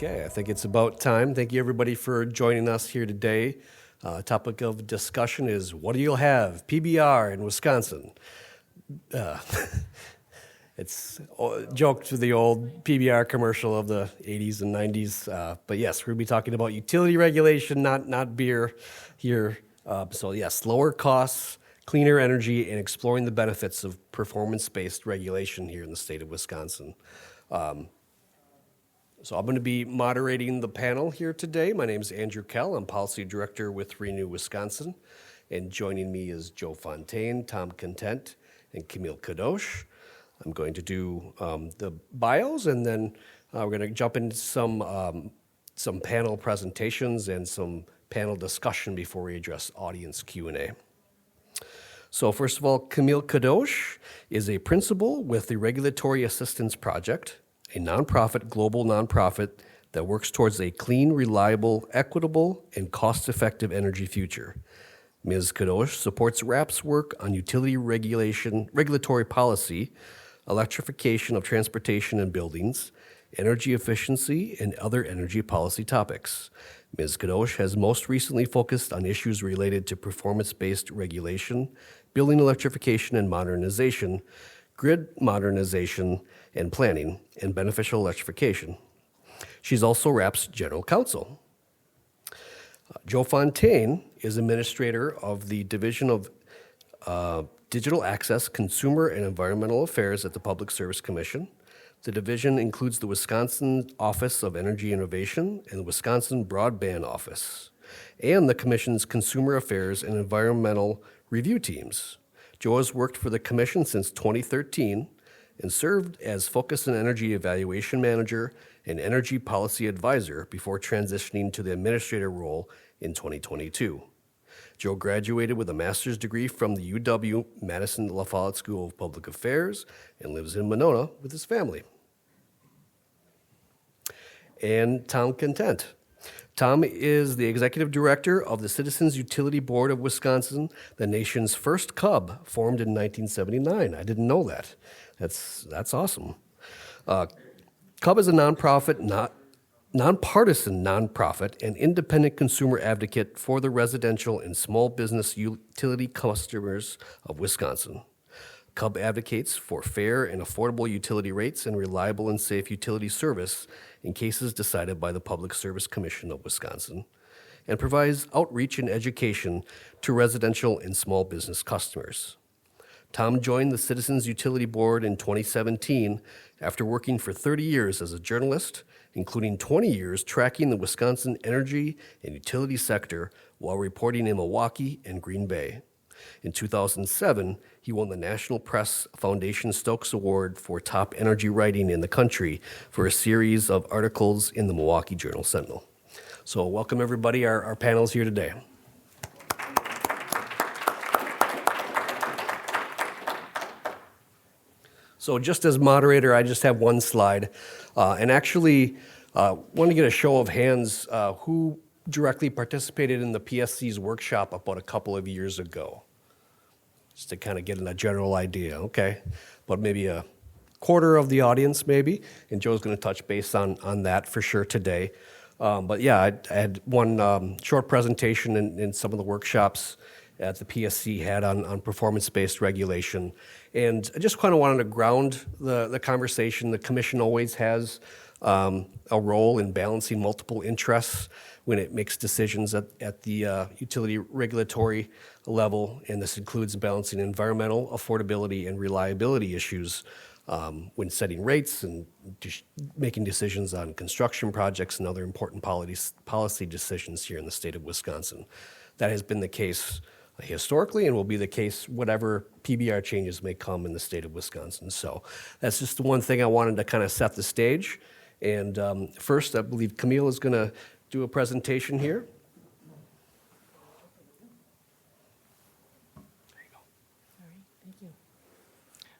Okay, I think it's about time. Thank you, everybody, for joining us here today. Topic of discussion is what do you have? PBR in Wisconsin. Uh, it's a joke to the old PBR commercial of the 80s and 90s. But yes, we're going to be talking about utility regulation, not beer here. So yes, lower costs, cleaner energy, and exploring the benefits of performance-based regulation here in the state of Wisconsin. So I'm going to be moderating the panel here today. My name is Andrew Kell. I'm Policy Director with Renew Wisconsin. And joining me is Joe Fontaine, Tom Content, and Camille Kadosh. I'm going to do the bios, and then we're going to jump into some panel presentations and some panel discussion before we address audience Q&A. So first of all, Camille Kadosh is a principal with the Regulatory Assistance Project, a global nonprofit that works towards a clean, reliable, equitable, and cost-effective energy future. Ms. Kadosh supports RAP's work on utility regulatory policy, electrification of transportation and buildings, energy efficiency, and other energy policy topics. Ms. Kadosh has most recently focused on issues related to performance-based regulation, building electrification and modernization, grid modernization and planning, and beneficial electrification. She's also RAP's general counsel. Joe Fontaine is administrator of the Division of Digital Access, Consumer and Environmental Affairs at the Public Service Commission. The division includes the Wisconsin Office of Energy Innovation and the Wisconsin Broadband Office, and the Commission's Consumer Affairs and Environmental Review teams. Joe has worked for the Commission since 2013 and served as Focus and Energy Evaluation Manager and Energy Policy Advisor before transitioning to the administrator role in 2022. Joe graduated with a master's degree from the UW-Madison-La Follette School of Public Affairs and lives in Monona with his family. And Tom Content. Tom is the executive director of the Citizens Utility Board of Wisconsin, the nation's first CUB, formed in 1979. I didn't know that. That's awesome. CUB is a nonpartisan nonprofit and independent consumer advocate for the residential and small business utility customers of Wisconsin. CUB advocates for fair and affordable utility rates and reliable and safe utility service in cases decided by the Public Service Commission of Wisconsin, and provides outreach and education to residential and small business customers. Tom joined the Citizens Utility Board in 2017 after working for 30 years as a journalist, including 20 years tracking the Wisconsin energy and utility sector while reporting in Milwaukee and Green Bay. In 2007, he won the National Press Foundation Stokes Award for top energy writing in the country for a series of articles in the Milwaukee Journal-Sentinel. So welcome everybody, our panels here today. So just as moderator, I just have one slide. And actually, want to get a show of hands who directly participated in the PSC's workshop about a couple of years ago. Just to kind of get a general idea, okay? But maybe a quarter of the audience, maybe. And Joe's going to touch base on that for sure today. But yeah, I had one short presentation in some of the workshops that the PSC had on performance-based regulation. And I just kind of wanted to ground the conversation. The Commission always has a role in balancing multiple interests when it makes decisions at the utility regulatory level, and this includes balancing environmental, affordability, and reliability issues when setting rates and making decisions on construction projects and other important policy decisions here in the state of Wisconsin. That has been the case historically and will be the case whatever PBR changes may come in the state of Wisconsin. So that's just the one thing I wanted to kind of set the stage. And first, I believe Camille is going to do a presentation here. There you go. All right, thank you.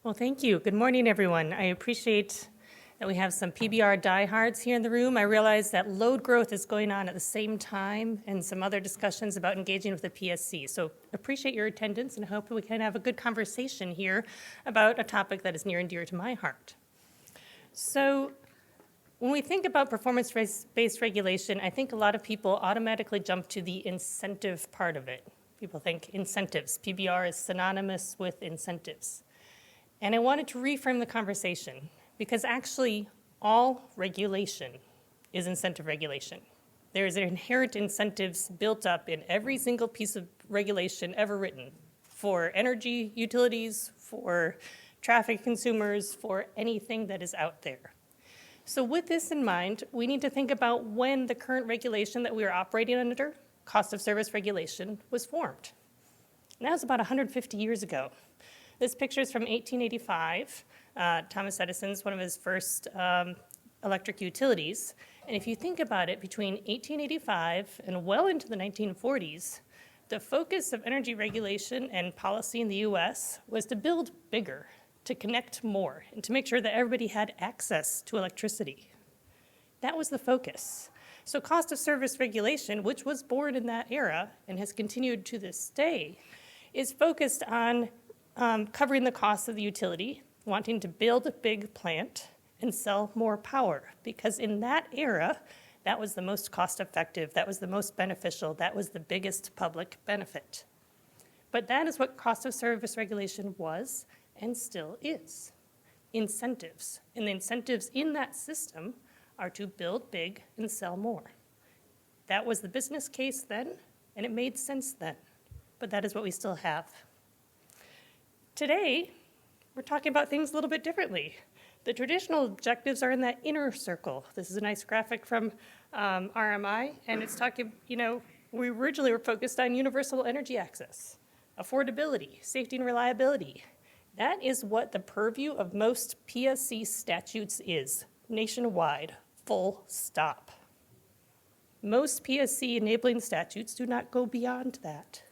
Well, thank you. Good morning, everyone. I appreciate that we have some PBR diehards here in the room. I realize that load growth is going on at the same time and some other discussions about engaging with the PSC. So appreciate your attendance and hope we can have a good conversation here about a topic that is near and dear to my heart. So When we think about performance-based regulation, I think a lot of people automatically jump to the incentive part of it. People think incentives. PBR is synonymous with incentives. And I wanted to reframe the conversation because actually all regulation is incentive regulation. There's inherent incentives built up in every single piece of regulation ever written for energy utilities, for traffic consumers, for anything that is out there. So with this in mind, we need to think about when the current regulation that we are operating under, cost of service regulation, was formed. And that was about 150 years ago. This picture is from 1885. Thomas Edison's one of his first electric utilities. And if you think about it, between 1885 and well into the 1940s, the focus of energy regulation and policy in the US was to build bigger, to connect more, and to make sure that everybody had access to electricity. That was the focus. So cost of service regulation, which was born in that era and has continued to this day, is focused on covering the costs of the utility, wanting to build a big plant and sell more power, because in that era, that was the most cost-effective, that was the most beneficial, that was the biggest public benefit. But that is what cost of service regulation was and still is. Incentives. And the incentives in that system are to build big and sell more. That was the business case then, and it made sense then. But that is what we still have. Today, we're talking about things a little bit differently. The traditional objectives are in that inner circle. This is a nice graphic from RMI, and it's talking, we originally were focused on universal energy access, affordability, safety and reliability. That is what the purview of most PSC statutes is, nationwide, full stop. Most PSC enabling statutes do not go beyond that.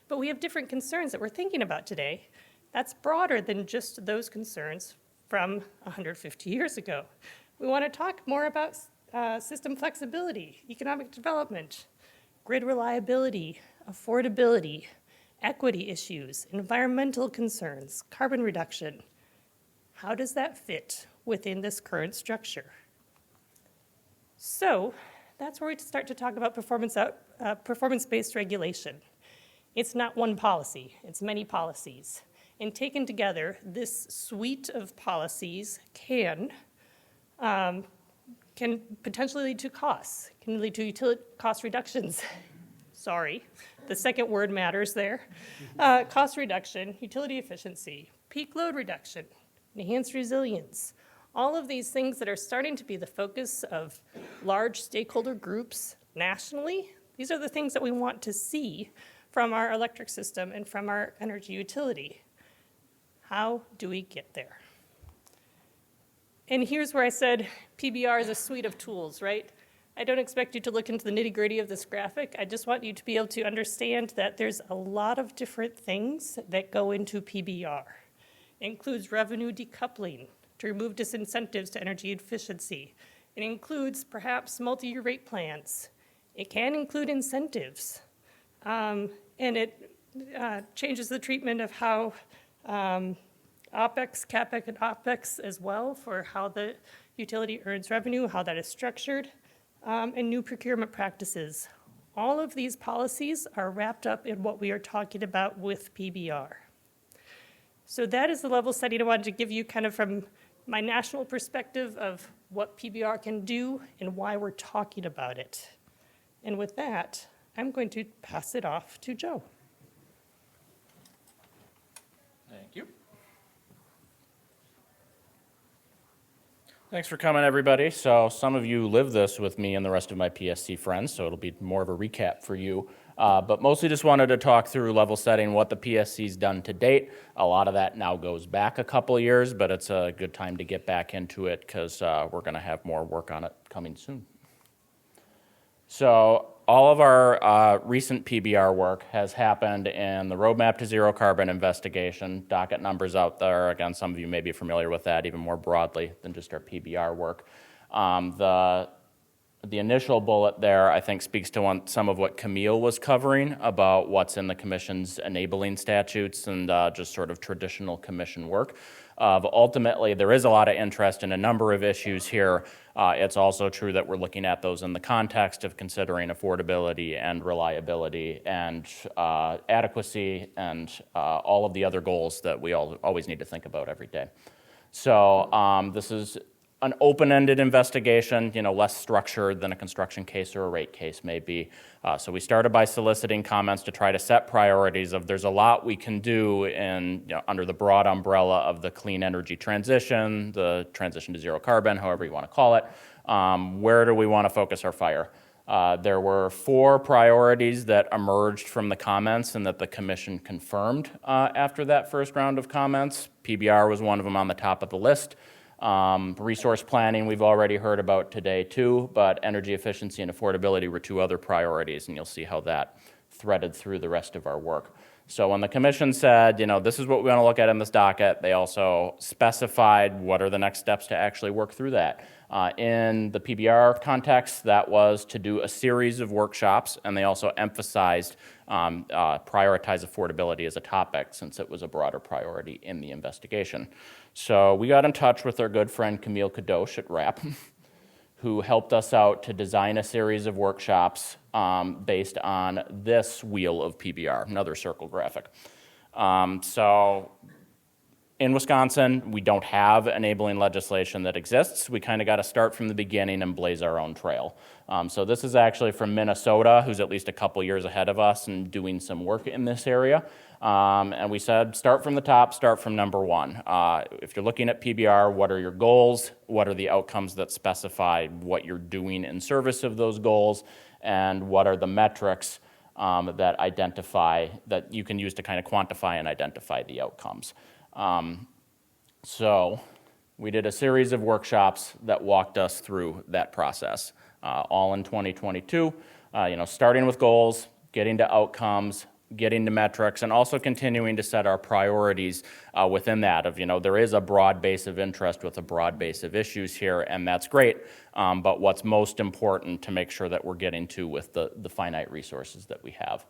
But we have different concerns that we're thinking about today. That's broader than just those concerns from 150 years ago. We want to talk more about system flexibility, economic development, grid reliability, affordability, equity issues, environmental concerns, carbon reduction. How does that fit within this current structure? So that's where we start to talk about performance-based regulation. It's not one policy, it's many policies. And taken together, this suite of policies can potentially lead to costs, can lead to cost reductions. Sorry, the second word matters there. Cost reduction, utility efficiency, peak load reduction, enhanced resilience. All of these things that are starting to be the focus of large stakeholder groups nationally, these are the things that we want to see from our electric system and from our energy utility. How do we get there? And here's where I said PBR is a suite of tools, right? I don't expect you to look into the nitty-gritty of this graphic. I just want you to be able to understand that there's a lot of different things that go into PBR. It includes revenue decoupling to remove disincentives to energy efficiency. It includes perhaps multi-year rate plans. It can include incentives. And it changes the treatment of how OPEX, CAPEX, and OPEX as well for how the utility earns revenue, how that is structured, and new procurement practices. All of these policies are wrapped up in what we are talking about with PBR. So that is the level setting I wanted to give you kind of from my national perspective of what PBR can do and why we're talking about it. And with that, I'm going to pass it off to Joe. Thank you. Thanks for coming, everybody. So some of you live this with me and the rest of my PSC friends, so it'll be more of a recap for you. But mostly just wanted to talk through level setting, what the PSC's done to date. A lot of that now goes back a couple of years, but it's a good time to get back into it because we're going to have more work on it coming soon. So all of our recent PBR work has happened in the Roadmap to Zero Carbon investigation, docket numbers out there. Again, some of you may be familiar with that even more broadly than just our PBR work. The initial bullet there, I think, speaks to some of what Camille was covering about what's in the Commission's enabling statutes and just sort of traditional Commission work. of ultimately there is a lot of interest in a number of issues here. It's also true that we're looking at those in the context of considering affordability and reliability and adequacy and all of the other goals that we always need to think about every day. So this is an open-ended investigation, less structured than a construction case or a rate case may be. So we started by soliciting comments to try to set priorities of there's a lot we can do in, under the broad umbrella of the clean energy transition, the transition to zero carbon, however you want to call it. Where do we want to focus our fire? There were 4 priorities that emerged from the comments and that the commission confirmed after that first round of comments. PBR was one of them on the top of the list. Resource planning we've already heard about today too, but energy efficiency and affordability were 2 other priorities, and you'll see how that threaded through the rest of our work. So when the commission said, this is what we want to look at in this docket, they also specified what are the next steps to actually work through that. In the PBR context, that was to do a series of workshops, and they also emphasized prioritize affordability as a topic since it was a broader priority in the investigation. So we got in touch with our good friend Camille Kadosh at RAP, who helped us out to design a series of workshops based on this wheel of PBR, another circle graphic. So in Wisconsin, we don't have enabling legislation that exists. We kind of got to start from the beginning and blaze our own trail. So this is actually from Minnesota, who's at least a couple years ahead of us and doing some work in this area. And we said, start from the top, start from number 1. If you're looking at PBR, what are your goals? What are the outcomes that specify what you're doing in service of those goals? And what are the metrics that identify, that you can use to kind of quantify and identify the outcomes? So we did a series of workshops that walked us through that process, all in 2022, starting with goals, getting to outcomes, getting to metrics, and also continuing to set our priorities within that of, there is a broad base of interest with a broad base of issues here, and that's great, but what's most important to make sure that we're getting to with the finite resources that we have.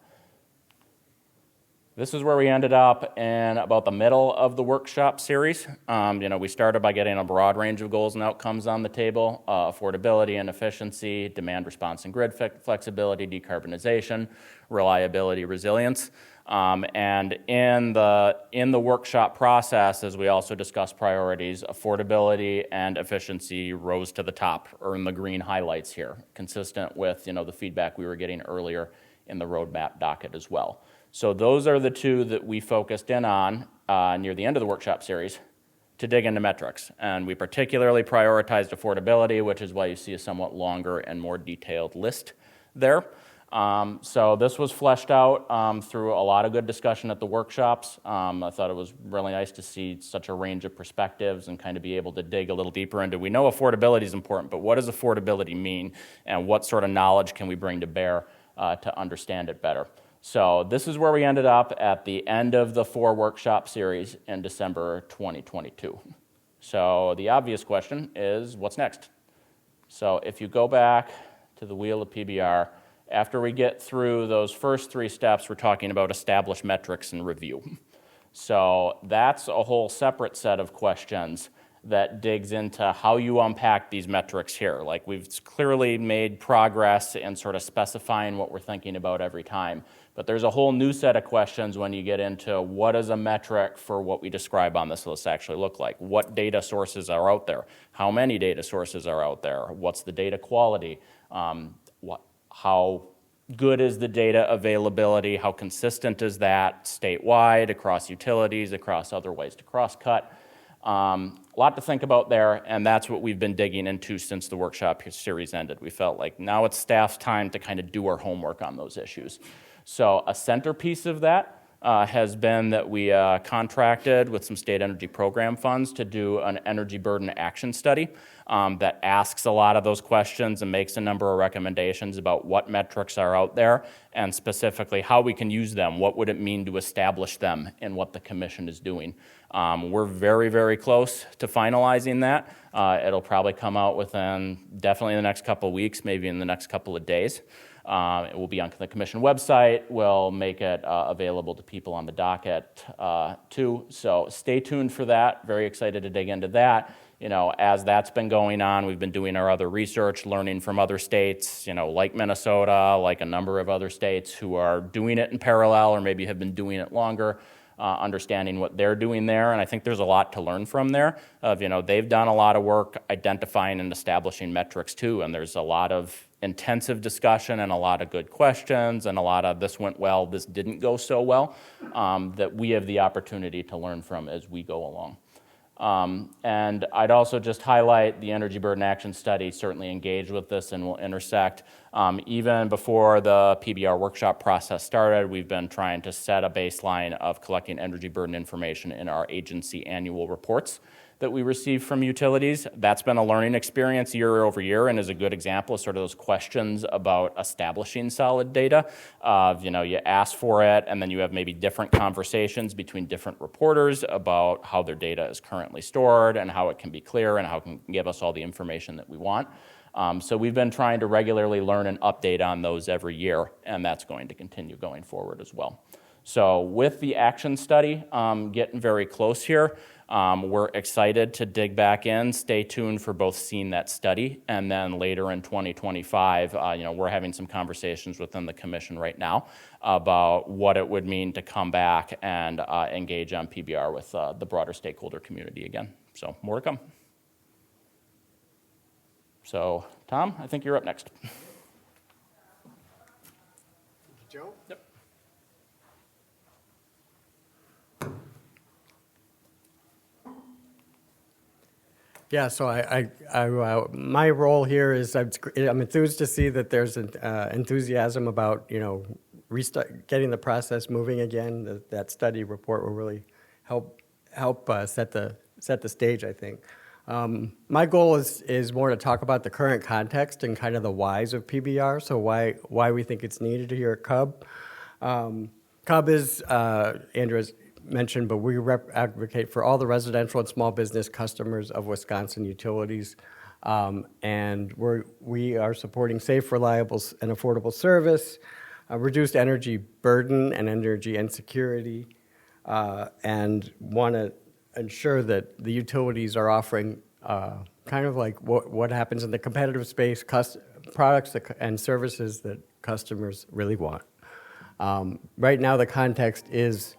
This is where we ended up in about the middle of the workshop series. We started by getting a broad range of goals and outcomes on the table, affordability and efficiency, demand response and grid flexibility, decarbonization, reliability, resilience. And in the workshop process, as we also discussed priorities, affordability and efficiency rose to the top, or in the green highlights here, consistent with the feedback we were getting earlier in the roadmap docket as well. So those are the 2 that we focused in on near the end of the workshop series to dig into metrics. And we particularly prioritized affordability, which is why you see a somewhat longer and more detailed list there. So this was fleshed out through a lot of good discussion at the workshops. I thought it was really nice to see such a range of perspectives and kind of be able to dig a little deeper into, we know affordability is important, but what does affordability mean? And what sort of knowledge can we bring to bear to understand it better? So this is where we ended up at the end of the 4 workshop series in December 2022. So the obvious question is, what's next? So if you go back to the wheel of PBR, after we get through those first 3 steps, we're talking about established metrics and review. So that's a whole separate set of questions that digs into how you unpack these metrics here. Like, we've clearly made progress in sort of specifying what we're thinking about every time. But there's a whole new set of questions when you get into what does a metric for what we describe on this list actually look like? What data sources are out there? How many data sources are out there? What's the data quality? How good is the data availability? How consistent is that statewide, across utilities, across other ways to cross-cut? A lot to think about there, and that's what we've been digging into since the workshop series ended. We felt like now it's staff's time to kind of do our homework on those issues. So a centerpiece of that has been that we contracted with some state energy program funds to do an energy burden action study that asks a lot of those questions and makes a number of recommendations about what metrics are out there and specifically how we can use them. What would it mean to establish them in what the commission is doing? We're very, very close to finalizing that. It'll probably come out within definitely the next couple of weeks, maybe in the next couple of days. It will be on the commission website. We'll make it available to people on the docket too. So stay tuned for that. Very excited to dig into that. As that's been going on, we've been doing our other research, learning from other states, like Minnesota, like a number of other states who are doing it in parallel or maybe have been doing it longer, understanding what they're doing there. And I think there's a lot to learn from there. They've done a lot of work identifying and establishing metrics too, and there's a lot of intensive discussion and a lot of good questions and a lot of this went well, this didn't go so well, that we have the opportunity to learn from as we go along. And I'd also just highlight the Energy Burden Action Study certainly engaged with this and will intersect. Even before the PBR workshop process started, we've been trying to set a baseline of collecting energy burden information in our agency annual reports that we receive from utilities. That's been a learning experience year over year and is a good example of sort of those questions about establishing solid data. You ask for it and then you have maybe different conversations between different reporters about how their data is currently stored and how it can be clear and how it can give us all the information that we want. So we've been trying to regularly learn and update on those every year, and that's going to continue going forward as well. So with the action study getting very close here, we're excited to dig back in. Stay tuned for both seeing that study and then later in 2025, we're having some conversations within the commission right now about what it would mean to come back and engage on PBR with the broader stakeholder community again. So more to come. So Tom, I think you're up next. Joe? Yep. Yeah, so my role here is I'm enthused to see that there's an enthusiasm about getting the process moving again. That study report will really help set the stage, I think. My goal is more to talk about the current context and kind of the whys of PBR. So why we think it's needed here at CUB. CUB is Andrew has mentioned, but we advocate for all the residential and small business customers of Wisconsin utilities. And we are supporting safe, reliable, and affordable service, reduced energy burden and energy insecurity, and want to ensure that the utilities are offering kind of like what happens in the competitive space, products and services that customers really want. Right now, the context is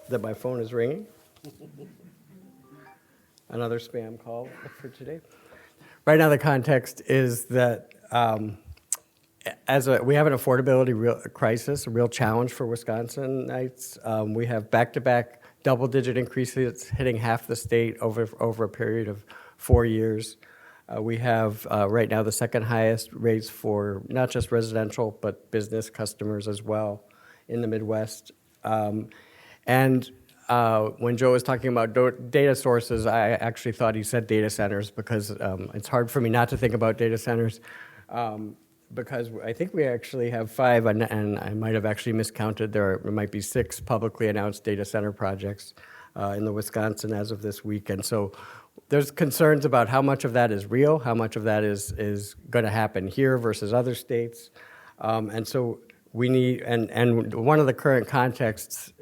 that my phone is ringing. Another spam call for today. Right now, the context is that we have an affordability crisis, a real challenge for Wisconsinites. We have back-to-back double-digit increases hitting half the state over a period of 4 years. We have right now the second highest rates for not just residential but business customers as well in the Midwest. And when Joe was talking about data sources, I actually thought he said data centers because it's hard for me not to think about data centers because I think we actually have 5, and I might have actually miscounted. There might be 6 publicly announced data center projects in the Wisconsin as of this week. And so there's concerns about how much of that is real, how much of that is going to happen here versus other states. And so we need, and one of the current contexts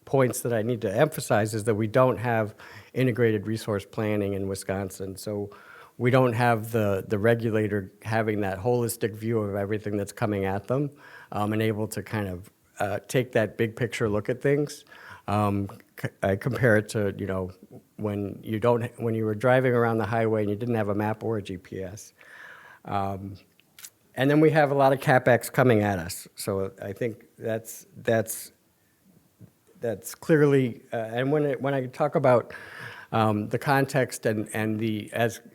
points that I need to emphasize is that we don't have integrated resource planning in Wisconsin. So we don't have the regulator having that holistic view of everything that's coming at them and able to kind of take that big picture look at things. I compare it to, when you were driving around the highway and you didn't have a map or a GPS. And then we have a lot of CapEx coming at us. So I think that's clearly, and when I talk about the context and the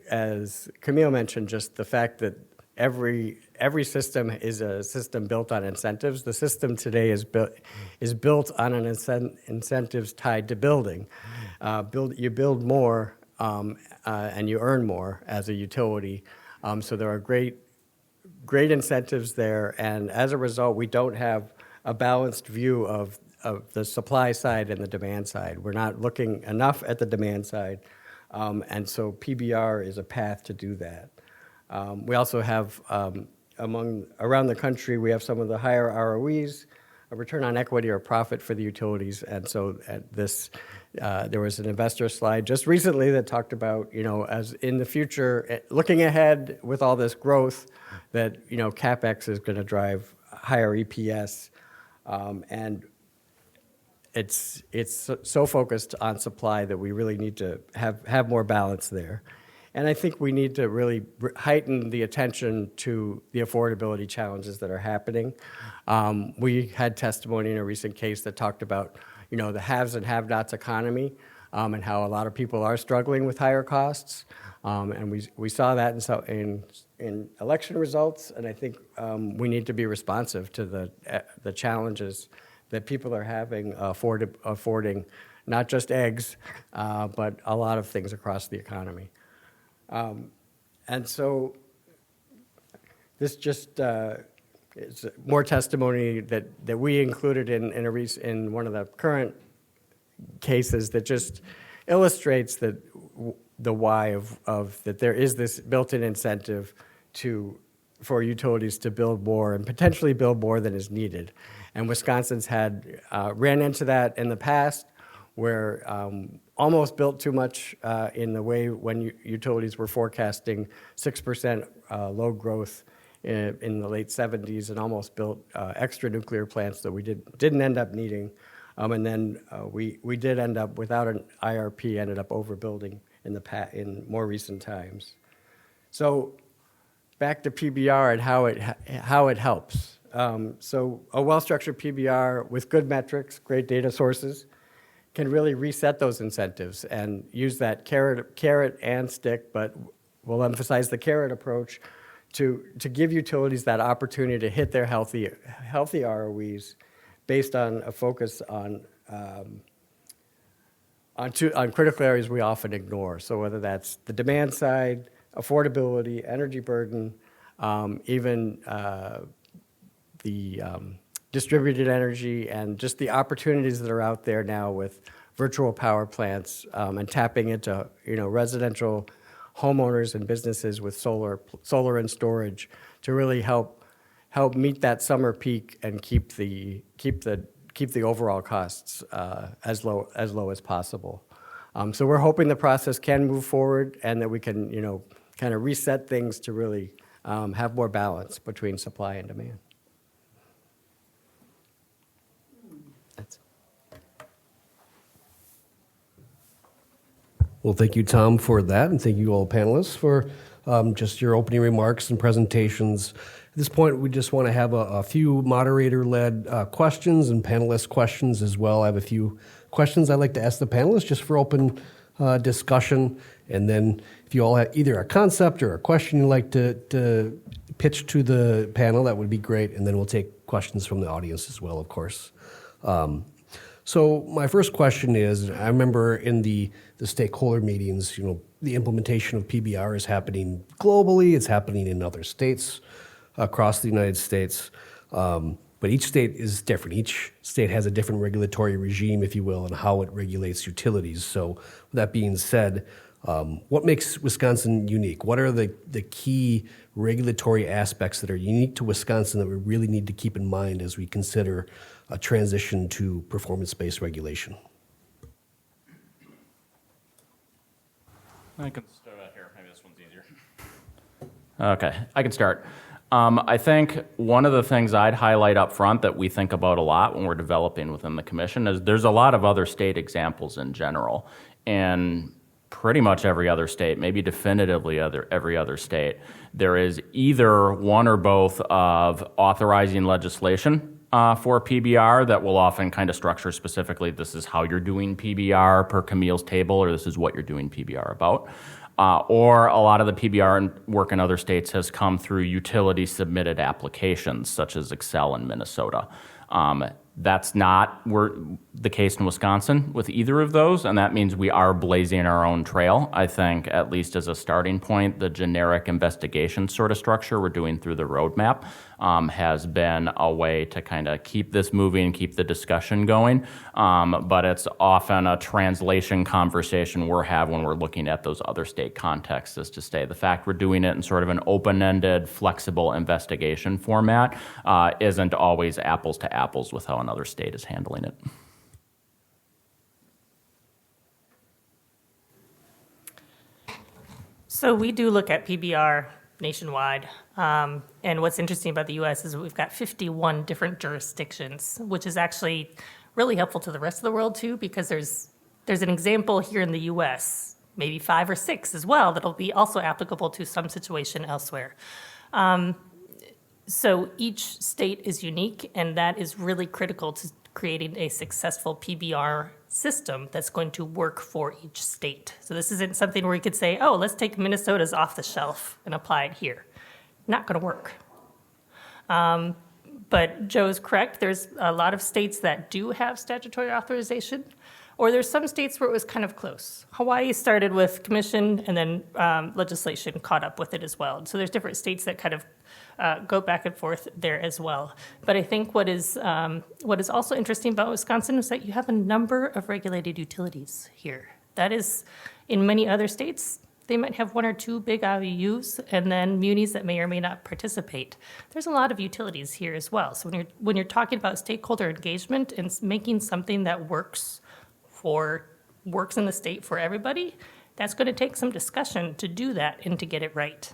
as Camille mentioned, just the fact that every system is a system built on incentives. The system today is built on an incentives tied to building. You build more and you earn more as a utility. So there are great incentives there, and as a result, we don't have a balanced view of the supply side and the demand side. We're not looking enough at the demand side, and so PBR is a path to do that. We also have, around the country, we have some of the higher ROEs, a return on equity or profit for the utilities. And so there was an investor slide just recently that talked about, as in the future, looking ahead with all this growth, that, CapEx is going to drive higher EPS. And it's so focused on supply that we really need to have more balance there. And I think we need to really heighten the attention to the affordability challenges that are happening. We had testimony in a recent case that talked about, the haves and have-nots economy, and how a lot of people are struggling with higher costs. And we saw that in election results, and I think we need to be responsive to the challenges that people are having affording not just eggs, but a lot of things across the economy. And so this just is more testimony that we included in one of the current cases that just illustrates that the why of that there is this built-in incentive for utilities to build more and potentially build more than is needed. And Wisconsin's ran into that in the past, where almost built too much in the way when utilities were forecasting 6% load growth in the late 70s, and almost built extra nuclear plants that we didn't end up needing. And then we did end up, without an IRP, ended up overbuilding in more recent times. So back to PBR and how it helps. So a well-structured PBR with good metrics, great data sources, can really reset those incentives and use that carrot and stick, but we'll emphasize the carrot approach to give utilities that opportunity to hit their healthy ROEs based on a focus on critical areas we often ignore. So whether that's the demand side, affordability, energy burden, even the distributed energy, and just the opportunities that are out there now with virtual power plants, and tapping into residential homeowners and businesses with solar and storage to really help meet that summer peak and keep the overall costs as low as possible. So we're hoping the process can move forward and that we can kind of reset things to really have more balance between supply and demand. Well, thank you, Tom, for that, and thank you all panelists for just your opening remarks and presentations. At this point, we just want to have a few moderator-led questions and panelist questions as well. I have a few questions I'd like to ask the panelists just for open discussion, and then if you all have either a concept or a question you'd like to pitch to the panel, that would be great, and then we'll take questions from the audience as well, of course. So my first question is, I remember in the stakeholder meetings, the implementation of PBR is happening globally. It's happening in other states across the United States. But each state is different. Each state has a different regulatory regime, if you will, and how it regulates utilities. So with that being said, what makes Wisconsin unique? What are the key regulatory aspects that are unique to Wisconsin that we really need to keep in mind as we consider a transition to performance-based regulation? I can start out here. Maybe this one's easier. Okay, I can start. I think one of the things I'd highlight up front that we think about a lot when we're developing within the commission is there's a lot of other state examples in general. And pretty much every other state, maybe definitively every other state, there is either one or both of authorizing legislation for PBR that will often kind of structure specifically, this is how you're doing PBR per Camille's table, or this is what you're doing PBR about. Or a lot of the PBR work in other states has come through utility-submitted applications, such as Xcel in Minnesota. That's not the case in Wisconsin with either of those, and that means we are blazing our own trail. I think, at least as a starting point, the generic investigation sort of structure we're doing through the roadmap has been a way to kind of keep this moving, keep the discussion going. But it's often a translation conversation we're having when we're looking at those other state contexts, is to say the fact we're doing it in sort of an open-ended, flexible investigation format isn't always apples to apples with how another state is handling it. So we do look at PBR nationwide. And what's interesting about the US is we've got 51 different jurisdictions, which is actually really helpful to the rest of the world too, because there's an example here in the US, maybe 5 or 6 as well, that'll be also applicable to some situation elsewhere. So each state is unique, and that is really critical to creating a successful PBR system that's going to work for each state. So this isn't something where we could say, oh, let's take Minnesota's off the shelf and apply it here. Not going to work. But Joe's correct. There's a lot of states that do have statutory authorization, or there's some states where it was kind of close. Hawaii started with commission, and then legislation caught up with it as well. So there's different states that kind of go back and forth there as well. But I think what is also interesting about Wisconsin is that you have a number of regulated utilities here. That is, in many other states, they might have 1 or 2 big IOUs, and then munis that may or may not participate. There's a lot of utilities here as well. So when you're talking about stakeholder engagement and making something that works in the state for everybody, that's going to take some discussion to do that and to get it right.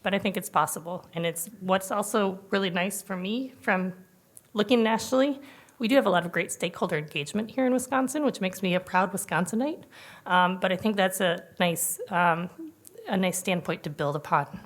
But I think it's possible. And it's what's also really nice for me from looking nationally, we do have a lot of great stakeholder engagement here in Wisconsin, which makes me a proud Wisconsinite. But I think that's a nice standpoint to build upon.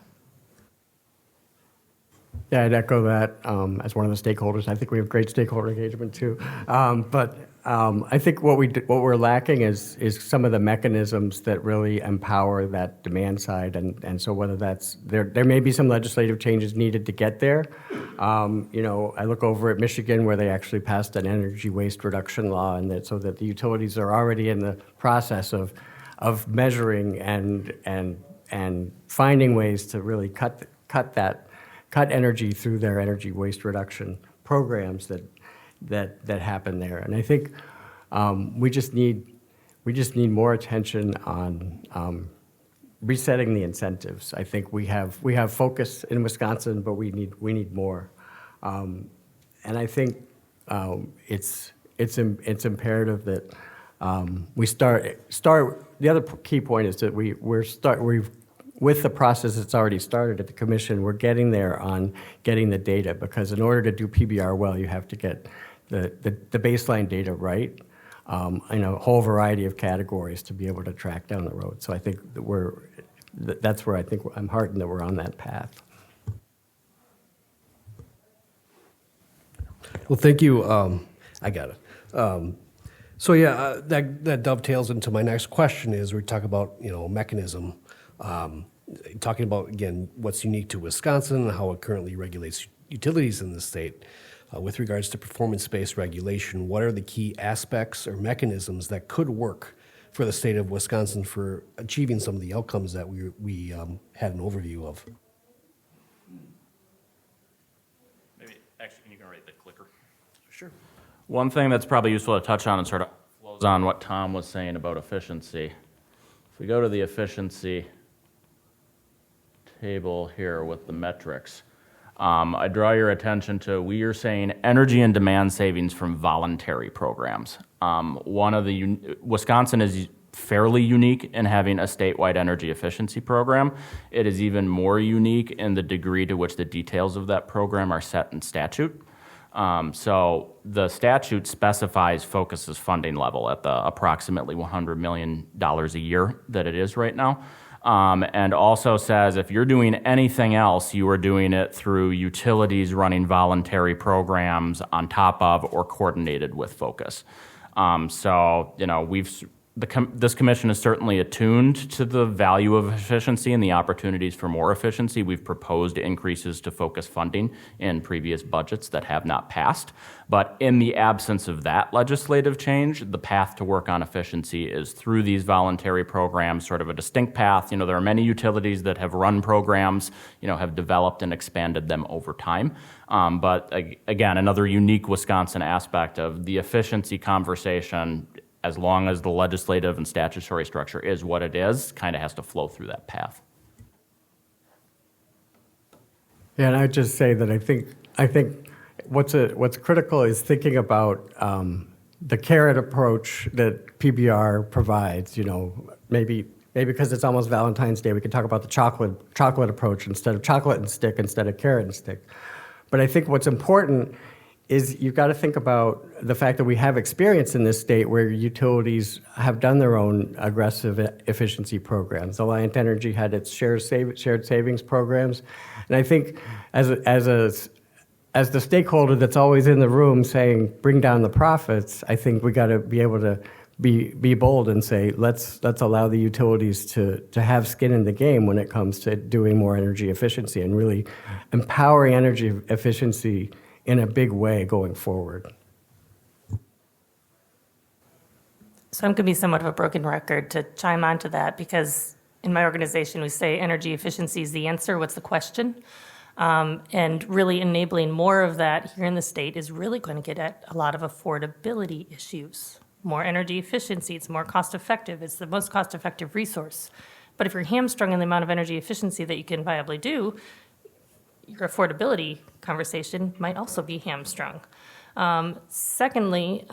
Yeah, I'd echo that as one of the stakeholders. I think we have great stakeholder engagement too. But I think what we're lacking is some of the mechanisms that really empower that demand side, and so whether that's there may be some legislative changes needed to get there. I look over at Michigan where they actually passed an energy waste reduction law, and so that the utilities are already in the process of measuring and finding ways to really cut energy through their energy waste reduction programs that happen there. And I think we just need more attention on resetting the incentives. I think we have focus in Wisconsin, but we need more. And I think it's imperative that we start. The other key point is that we've with the process that's already started at the commission, we're getting there on getting the data, because in order to do PBR well, you have to get the baseline data right in a whole variety of categories to be able to track down the road. So I think that's where I think I'm heartened that we're on that path. Well, thank you. I got it. So yeah, that dovetails into my next question. Is we talk about mechanism, talking about again what's unique to Wisconsin and how it currently regulates utilities in the state. With regards to performance-based regulation, what are the key aspects or mechanisms that could work for the state of Wisconsin for achieving some of the outcomes that we had an overview of? Maybe, actually, can you go right the clicker? Sure. One thing that's probably useful to touch on and sort of flows on what Tom was saying about efficiency. If we go to the efficiency table here with the metrics, I draw your attention to, we are saying energy and demand savings from voluntary programs. Wisconsin is fairly unique in having a statewide energy efficiency program. It is even more unique in the degree to which the details of that program are set in statute. So the statute specifies Focus's funding level at the approximately $100 million a year that it is right now. And also says if you're doing anything else, you are doing it through utilities running voluntary programs on top of or coordinated with Focus. So, this commission is certainly attuned to the value of efficiency and the opportunities for more efficiency. We've proposed increases to focus funding in previous budgets that have not passed. But in the absence of that legislative change, the path to work on efficiency is through these voluntary programs, sort of a distinct path. There are many utilities that have run programs, have developed and expanded them over time. But again, another unique Wisconsin aspect of the efficiency conversation, as long as the legislative and statutory structure is what it is, kind of has to flow through that path. Yeah, and I'd just say that I think what's critical is thinking about the carrot approach that PBR provides. Maybe because it's almost Valentine's Day, we could talk about the chocolate approach instead of chocolate and stick instead of carrot and stick. But I think what's important is you've got to think about the fact that we have experience in this state where utilities have done their own aggressive efficiency programs. Alliant Energy had its shared savings programs. And I think as the stakeholder that's always in the room saying, bring down the profits, I think we got to be able to be bold and say, let's allow the utilities to have skin in the game when it comes to doing more energy efficiency and really empowering energy efficiency in a big way going forward. So I'm going to be somewhat of a broken record to chime onto that, because in my organization we say energy efficiency is the answer, what's the question? And really enabling more of that here in the state is really going to get at a lot of affordability issues. More energy efficiency, it's more cost effective, it's the most cost effective resource. But if you're hamstrung in the amount of energy efficiency that you can viably do, your affordability conversation might also be hamstrung. Secondly,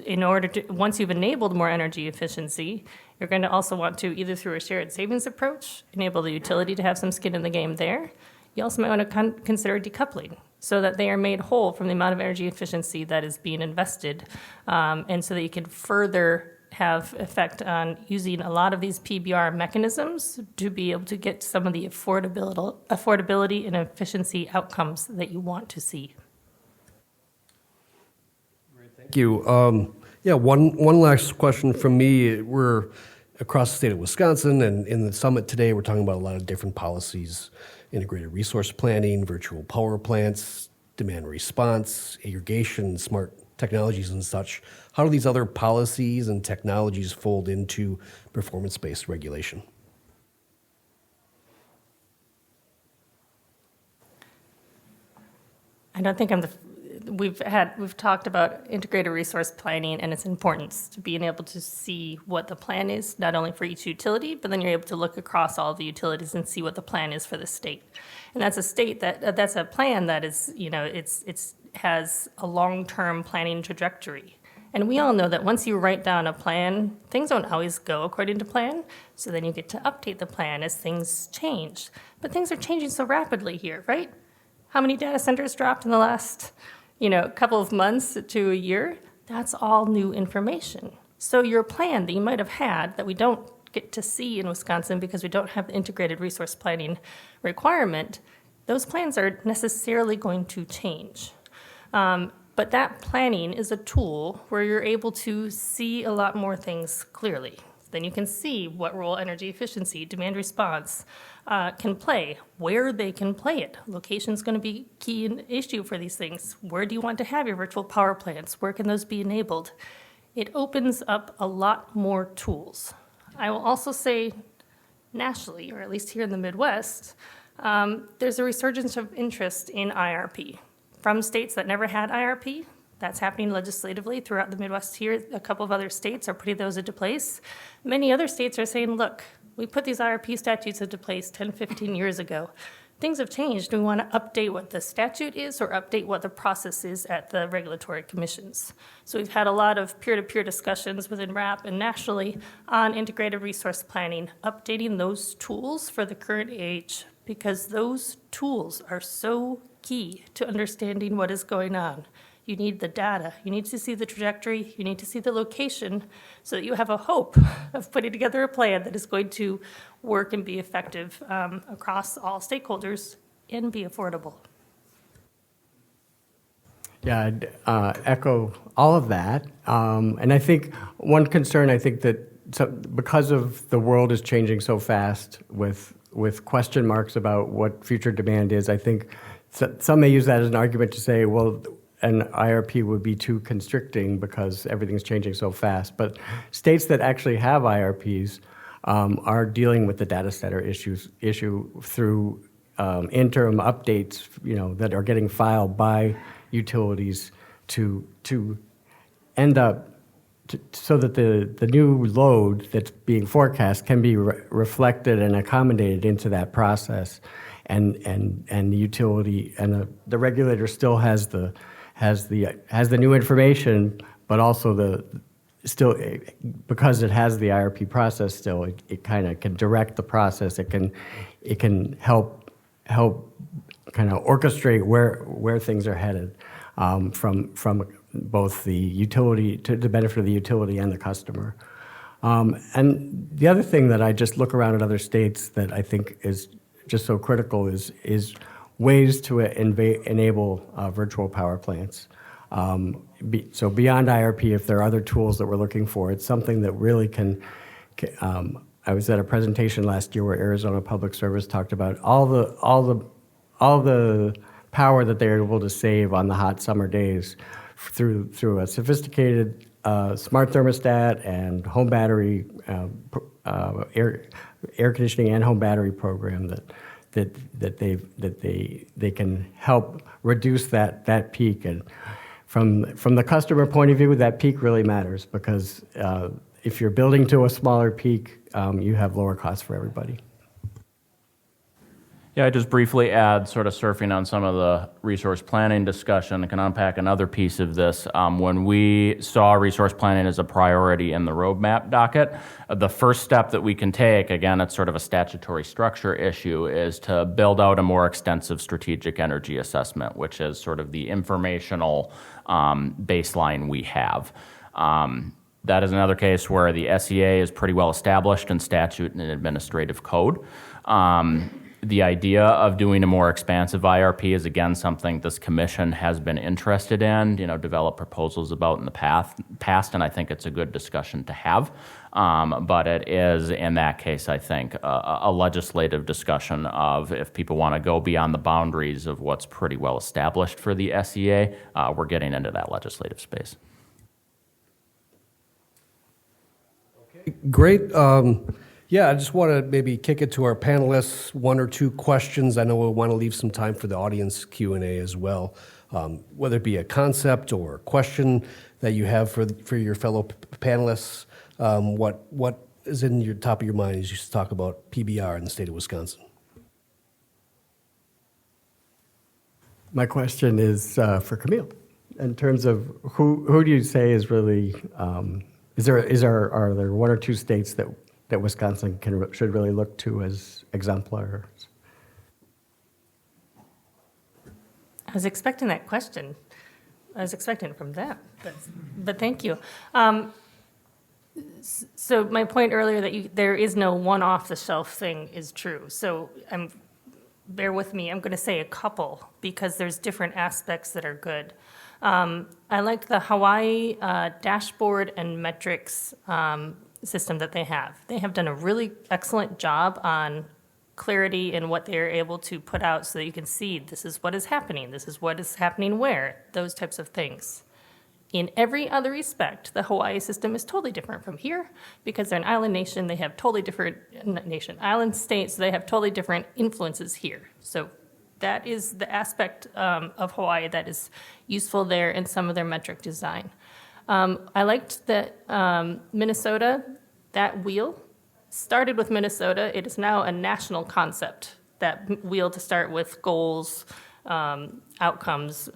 in order to, once you've enabled more energy efficiency, you're going to also want to, either through a shared savings approach, enable the utility to have some skin in the game there. You also might want to consider decoupling so that they are made whole from the amount of energy efficiency that is being invested, and so that you can further have effect on using a lot of these PBR mechanisms to be able to get some of the affordability and efficiency outcomes that you want to see. Thank you. One last question from me. We're across the state of Wisconsin, and in the summit today, we're talking about a lot of different policies: integrated resource planning, virtual power plants, demand response, irrigation, smart technologies and such. How do these other policies and technologies fold into performance-based regulation? I don't think we've talked about integrated resource planning and its importance to being able to see what the plan is, not only for each utility, but then you're able to look across all the utilities and see what the plan is for the state. And that's a plan that is, it's has a long-term planning trajectory. And we all know that once you write down a plan, things don't always go according to plan. So then you get to update the plan as things change. But things are changing so rapidly here, right? How many data centers dropped in the last, couple of months to a year? That's all new information. So your plan that you might have had that we don't get to see in Wisconsin because we don't have the integrated resource planning requirement, those plans are necessarily going to change. But that planning is a tool where you're able to see a lot more things clearly. Then you can see what role energy efficiency, demand response can play, where they can play it. Location's going to be key and issue for these things. Where do you want to have your virtual power plants? Where can those be enabled? It opens up a lot more tools. I will also say nationally, or at least here in the Midwest, there's a resurgence of interest in IRP. From states that never had IRP, that's happening legislatively throughout the Midwest here. A couple of other states are putting those into place. Many other states are saying, look, we put these IRP statutes into place 10, 15 years ago. Things have changed. We want to update what the statute is or update what the process is at the regulatory commissions. So we've had a lot of peer-to-peer discussions within RAP and nationally on integrated resource planning, updating those tools for the current age, because those tools are so key to understanding what is going on. You need the data, you need to see the trajectory, you need to see the location so that you have a hope of putting together a plan that is going to work and be effective across all stakeholders and be affordable. Yeah, I'd echo all of that. And I think one concern, I think that because of the world is changing so fast with question marks about what future demand is, I think some may use that as an argument to say, well, an IRP would be too constricting because everything's changing so fast. But states that actually have IRPs are dealing with the data center issue through interim updates, that are getting filed by utilities to end up so that the new load that's being forecast can be reflected and accommodated into that process, and the utility and the regulator still has the new information, but also because it has the IRP process still, it kind of can direct the process. It can help kind of orchestrate where things are headed from both the utility to the benefit of the utility and the customer. And the other thing that I just look around at other states that I think is just so critical is ways to enable virtual power plants. So beyond IRP, if there are other tools that we're looking for, it's something that really can. I was at a presentation last year where Arizona Public Service talked about all the power that they're able to save on the hot summer days through a sophisticated smart thermostat and home battery, air conditioning and home battery program that they can help reduce that peak. And from the customer point of view, that peak really matters because if you're building to a smaller peak, you have lower costs for everybody. Yeah, I just briefly add, sort of surfing on some of the resource planning discussion, I can unpack another piece of this. When we saw resource planning as a priority in the roadmap docket, the first step that we can take, again, it's sort of a statutory structure issue, is to build out a more extensive strategic energy assessment, which is sort of the informational baseline we have. That is another case where the SEA is pretty well established in statute and administrative code. The idea of doing a more expansive IRP is, again, something this commission has been interested in, developed proposals about in the past, and I think it's a good discussion to have. But it is, in that case, I think, a legislative discussion of if people want to go beyond the boundaries of what's pretty well established for the SEA, we're getting into that legislative space. Great. Yeah, I just want to maybe kick it to our panelists, one or two questions. I know we'll want to leave some time for the audience Q&A as well, whether it be a concept or a question that you have for your fellow panelists. What is in your top of your mind as you talk about PBR in the state of Wisconsin? My question is for Camille. In terms of who do you say is really, are there one or two states that Wisconsin should really look to as exemplars? I was expecting that question. I was expecting it from them, but thank you. So my point earlier that there is no one off-the-shelf thing is true. So bear with me. I'm going to say a couple because there's different aspects that are good. I like the Hawaii dashboard and metrics system that they have. They have done a really excellent job on clarity in what they're able to put out so that you can see this is what is happening where, those types of things. In every other respect, the Hawaii system is totally different from here because they're an island nation. They have totally different island states. So they have totally different influences here. So that is the aspect of Hawaii that is useful there in some of their metric design. I liked that Minnesota, that wheel, started with Minnesota. It is now a national concept, that wheel to start with goals, outcomes,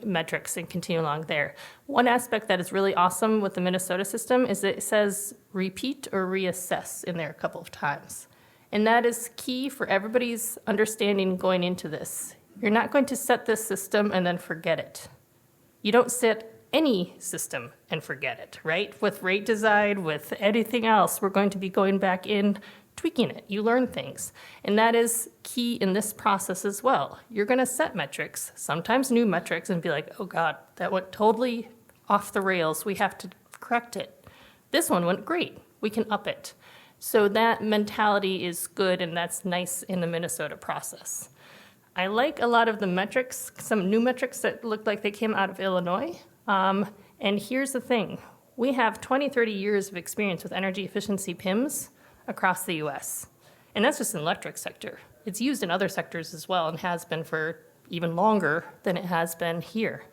metrics, and continue along there. One aspect that is really awesome with the Minnesota system is that it says repeat or reassess in there a couple of times. And that is key for everybody's understanding going into this. You're not going to set this system and then forget it. You don't set any system and forget it, right? With rate design, with anything else, we're going to be going back in tweaking it. You learn things. And that is key in this process as well. You're going to set metrics, sometimes new metrics, and be like, oh God, that went totally off the rails. We have to correct it. This one went great. We can up it. So that mentality is good, and that's nice in the Minnesota process. I like a lot of the metrics, some new metrics that look like they came out of Illinois. And here's the thing. We have 20, 30 years of experience with energy efficiency PIMs across the US. And that's just in the electric sector. It's used in other sectors as well and has been for even longer than it has been here.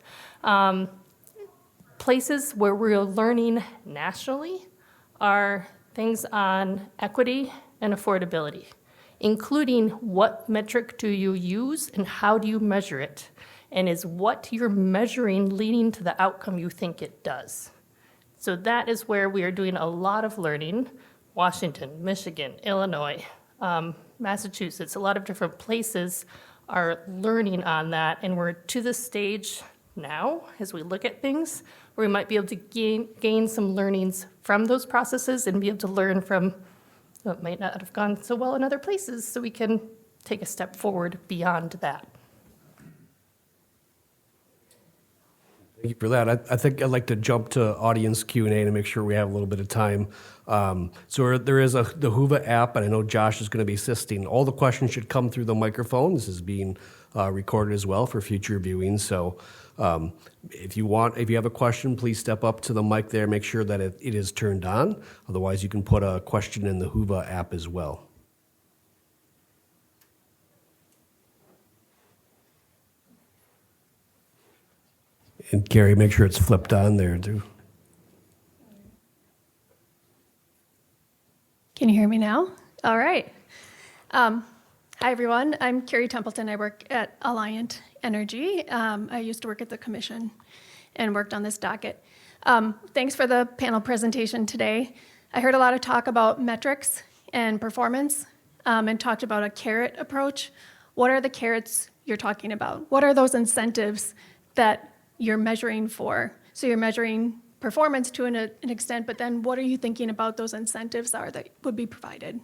Places where we're learning nationally are things on equity and affordability, including what metric do you use and how do you measure it? And is what you're measuring leading to the outcome you think it does? So that is where we are doing a lot of learning. Washington, Michigan, Illinois, Massachusetts, a lot of different places are learning on that. And we're to the stage now, as we look at things, where we might be able to gain some learnings from those processes and be able to learn from what might not have gone so well in other places, so we can take a step forward beyond that. Thank you for that. I think I'd like to jump to audience Q&A to make sure we have a little bit of time. So there is the Whova app, and I know Josh is going to be assisting. All the questions should come through the microphone. This is being recorded as well for future viewing. So if you have a question, please step up to the mic there. Make sure that it is turned on. Otherwise, you can put a question in the Whova app as well. And Gary, make sure it's flipped on there too. Can you hear me now? All right. Hi, everyone. I'm Carrie Templeton. I work at Alliant Energy. I used to work at the commission and worked on this docket. Thanks for the panel presentation today. I heard a lot of talk about metrics and performance and talked about a carrot approach. What are the carrots you're talking about? What are those incentives that you're measuring for? So you're measuring performance to an extent, but then what are you thinking about those incentives are that would be provided?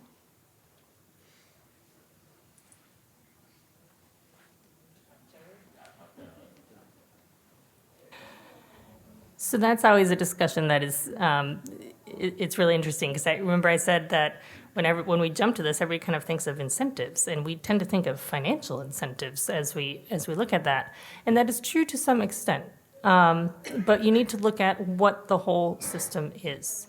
So that's always a discussion that is, it's really interesting, because I remember I said that when we jump to this, everybody kind of thinks of incentives, and we tend to think of financial incentives as we look at that. And that is true to some extent, but you need to look at what the whole system is.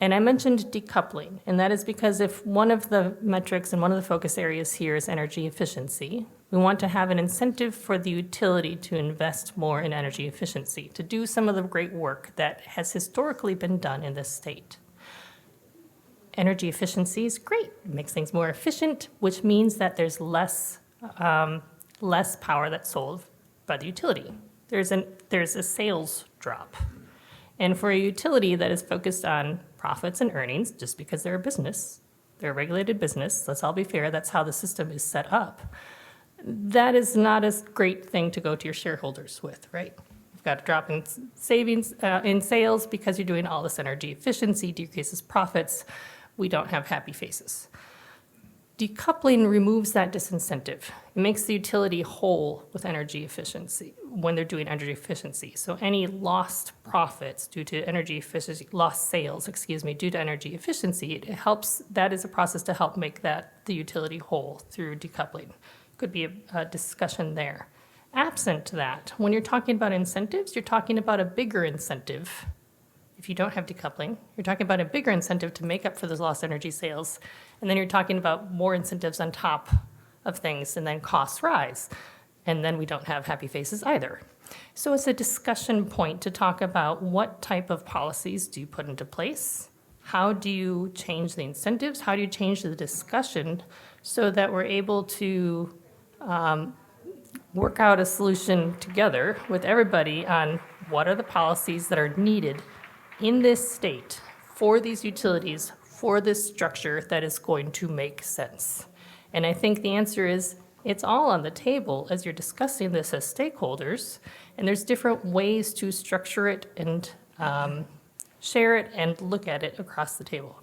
And I mentioned decoupling, and that is because if one of the metrics and one of the focus areas here is energy efficiency, we want to have an incentive for the utility to invest more in energy efficiency, to do some of the great work that has historically been done in this state. Energy efficiency is great. It makes things more efficient, which means that there's less power that's sold by the utility. There's a sales drop. And for a utility that is focused on profits and earnings, just because they're a business, they're a regulated business, let's all be fair, that's how the system is set up, that is not a great thing to go to your shareholders with, right? You've got a drop in savings, in sales because you're doing all this energy efficiency, decreases profits. We don't have happy faces. Decoupling removes that disincentive. It makes the utility whole with energy efficiency when they're doing energy efficiency. So any lost profits due to energy efficiency, lost sales, due to energy efficiency, it helps, that is a process to help make that the utility whole through decoupling. Could be a discussion there. Absent that, when you're talking about incentives, you're talking about a bigger incentive. If you don't have decoupling, you're talking about a bigger incentive to make up for those lost energy sales. And then you're talking about more incentives on top of things, and then costs rise. And then we don't have happy faces either. So it's a discussion point to talk about what type of policies do you put into place? How do you change the incentives? How do you change the discussion so that we're able to work out a solution together with everybody on what are the policies that are needed in this state for these utilities, for this structure that is going to make sense? And I think the answer is it's all on the table as you're discussing this as stakeholders, and there's different ways to structure it and share it and look at it across the table.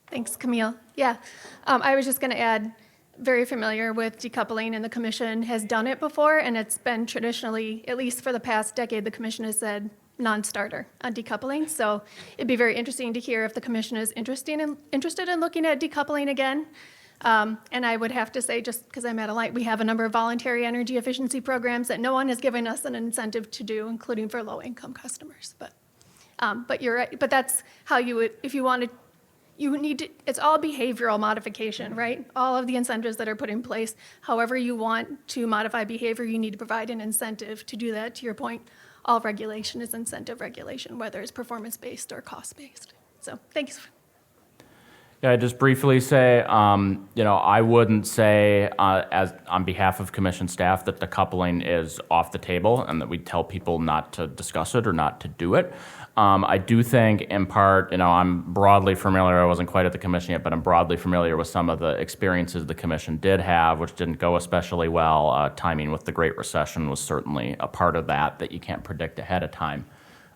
Thanks, Camille. Yeah, I was just going to add, very familiar with decoupling, and the commission has done it before, and it's been traditionally, at least for the past decade, the commission has said non-starter on decoupling. So it'd be very interesting to hear if the commission is interested in looking at decoupling again. And I would have to say, just because I'm at Alliant, we have a number of voluntary energy efficiency programs that no one has given us an incentive to do, including for low-income customers. But you're right. But that's how you would, if you wanted. You need to, it's all behavioral modification, right? All of the incentives that are put in place, however you want to modify behavior, you need to provide an incentive to do that. To your point, all regulation is incentive regulation, whether it's performance-based or cost-based. So thanks. Yeah, I just briefly say, I wouldn't say, as on behalf of commission staff, that decoupling is off the table and that we tell people not to discuss it or not to do it. I do think, in part, I'm broadly familiar. I wasn't quite at the commission yet, but I'm broadly familiar with some of the experiences the commission did have, which didn't go especially well. Timing with the Great Recession was certainly a part of that you can't predict ahead of time.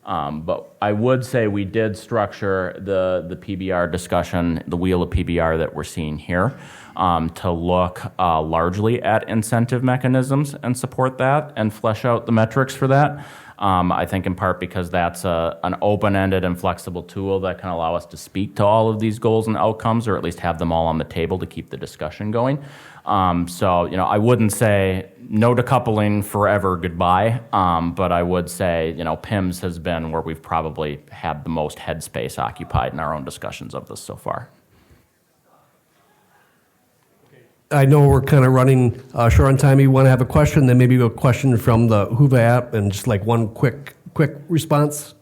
But I would say we did structure the PBR discussion, the wheel of PBR that we're seeing here, to look largely at incentive mechanisms and support that and flesh out the metrics for that. I think in part because that's an open-ended and flexible tool that can allow us to speak to all of these goals and outcomes, or at least have them all on the table to keep the discussion going. I wouldn't say no decoupling forever, goodbye, but I would say, PIMS has been where we've probably had the most headspace occupied in our own discussions of this so far. I know we're kind of running short on time. You want to have a question, then maybe a question from the Whova app, and just like one quick response.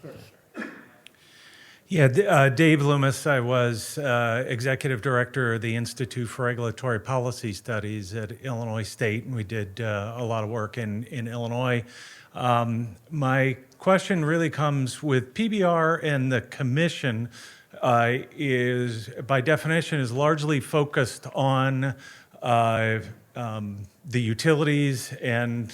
Yeah, Dave Loomis. I was executive director of the Institute for Regulatory Policy Studies at Illinois State, and we did a lot of work in Illinois. My question really comes with PBR, and the commission is, by definition, is largely focused on the utilities and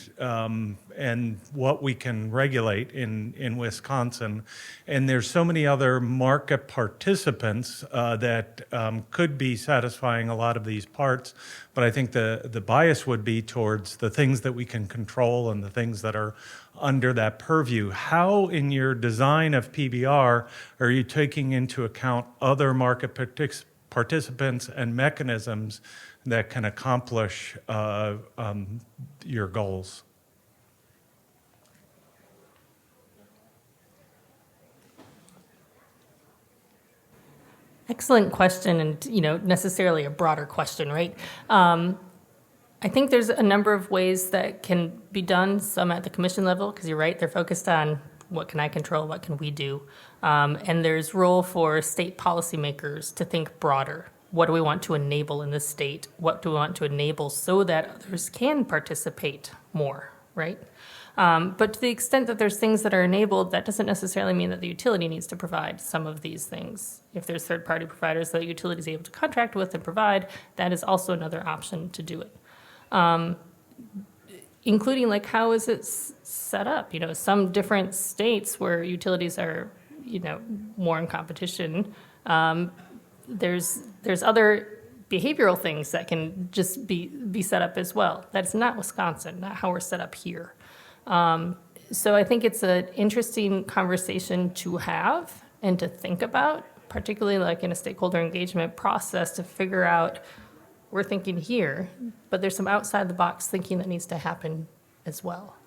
what we can regulate in Wisconsin. And there's so many other market participants that could be satisfying a lot of these parts. But I think the bias would be towards the things that we can control and the things that are under that purview. How, in your design of PBR, are you taking into account other market participants and mechanisms that can accomplish your goals? Excellent question, and necessarily a broader question, right? I think there's a number of ways that can be done, some at the commission level, because you're right, they're focused on what can I control, what can we do? And there's role for state policymakers to think broader. What do we want to enable in the state? What do we want to enable so that others can participate more, right? But to the extent that there's things that are enabled, that doesn't necessarily mean that the utility needs to provide some of these things. If there's third-party providers that the utility is able to contract with and provide, that is also another option to do it. Including, like, how is it set up? Some different states where utilities are, more in competition, there's other behavioral things that can just be set up as well. That's not Wisconsin, not how we're set up here. So I think it's an interesting conversation to have and to think about, particularly like in a stakeholder engagement process, to figure out, we're thinking here, but there's some outside the box thinking that needs to happen as well.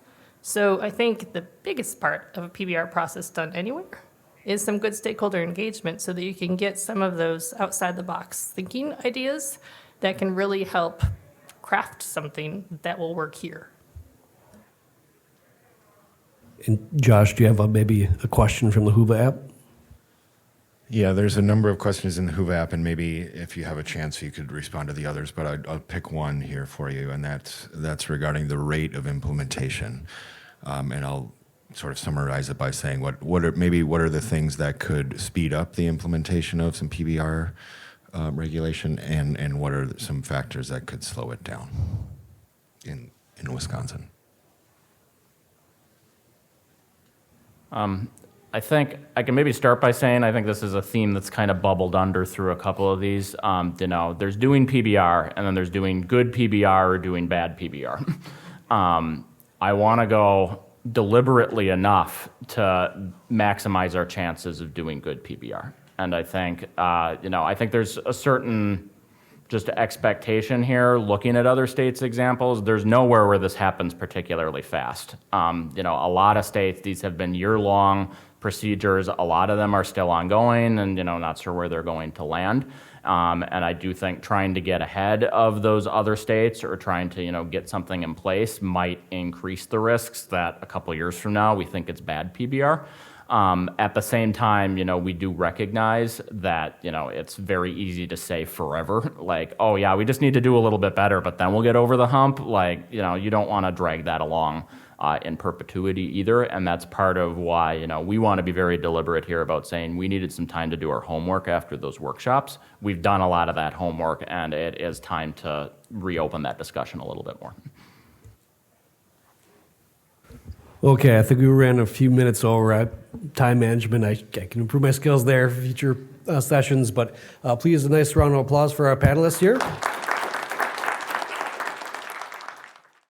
So I think the biggest part of a PBR process done anywhere is some good stakeholder engagement so that you can get some of those outside the box thinking ideas that can really help craft something that will work here. And Josh, do you have maybe a question from the Whova app? Yeah, there's a number of questions in the Whova app, and maybe if you have a chance, you could respond to the others. But I'll pick one here for you, and that's regarding the rate of implementation. And I'll sort of summarize it by saying what are the things that could speed up the implementation of some PBR regulation, and what are some factors that could slow it down in Wisconsin? I think I can maybe start by saying I think this is a theme that's kind of bubbled under through a couple of these. There's doing PBR, and then there's doing good PBR or doing bad PBR. I want to go deliberately enough to maximize our chances of doing good PBR. And I think, I think there's a certain just expectation here. Looking at other states' examples, there's nowhere where this happens particularly fast. A lot of states, these have been year-long procedures. A lot of them are still ongoing, and not sure where they're going to land. And I do think trying to get ahead of those other states or trying to get something in place might increase the risks that a couple years from now we think it's bad PBR. At the same time, we do recognize that, it's very easy to say forever, like, oh yeah, we just need to do a little bit better, but then we'll get over the hump. Like, you don't want to drag that along in perpetuity either. And that's part of why, we want to be very deliberate here about saying we needed some time to do our homework after those workshops. We've done a lot of that homework, and it is time to reopen that discussion a little bit more. Okay, I think we ran a few minutes over time management. I can improve my skills there for future sessions, but please a nice round of applause for our panelists here.